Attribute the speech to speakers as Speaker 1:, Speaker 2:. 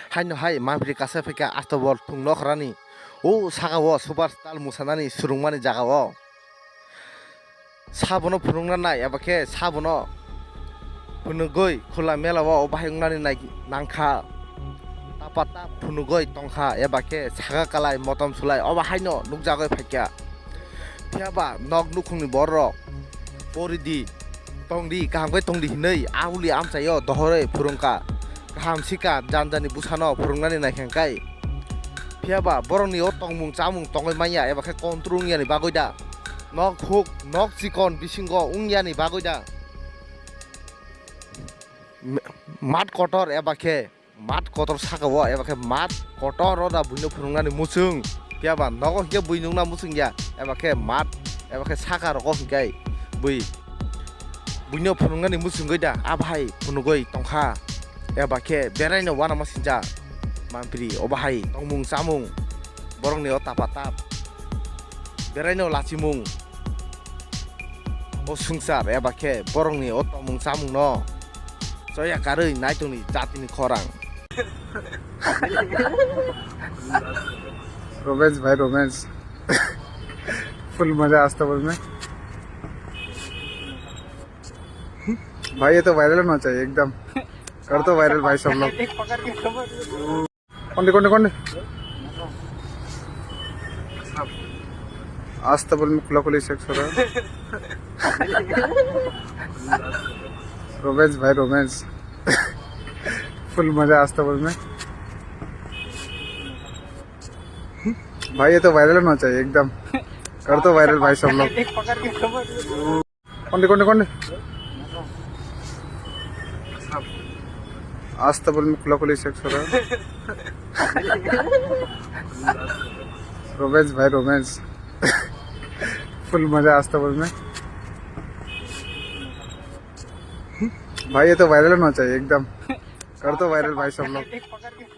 Speaker 1: हायनो हाय माबोरै कासे फैका आस्तबल थुंल खरानि ओ सागाव सुपार स्टार मुसानानि सुरुंमानि जागाव साबनो फुरुंना नाय एबाके साबनो फुनुगै खुला मेलाव बाहायंनानि नांखा तापाता फुनुगै तंखा एबाके सागा कालाय मतम सुलाय अबा हायनो नुकजागै फैका फियाबा नग नुखुंनि बररक परिदि तंदी काहामगै तंदी हिनै आउली आमचायो दहरै फुरुंका kaham sika janjani busano furungnani naikengkai phiaba boroni o tongmung chamung tongai maya eba khe kontrung yani bagoida nok huk nok chikon bisingo ungyani bagoida mat kotor eba khe mat kotor sakawo eba khe mat kotor oda buino furungnani musung phiaba nogo hike buinungna musung ya eba khe mat eba khe saka roko hingkai bui buino furungnani musung goida abhai funugoi tongkha eba ke beraino wana masinja mampiri obahai tongmung samung borongni o tapatap beraino lachimung o sungsar eba ke borongni o tongmung samung no soya karoi naitoni jatini khorang
Speaker 2: romance भाई romance full मजा अस्तबल में भाई ये तो viral होना चाहिए एकदम कर दो वायरल भाई सब लोग कौन कौन कौन अस्तबल में खुला खुली सेक्स हो रहा है रोमांस भाई रोमांस फुल मजा अस्तबल में भाई ये तो वायरल होना चाहिए एकदम कर दो वायरल भाई सब लोग कौन कौन कौन अस्तबल में खुला खुली सेक्स हो रहा है रोमांस भाई रोमांस फुल मजा अस्तबल में भाई ये तो वायरल होना चाहिए एकदम कर दो वायरल भाई सब लोग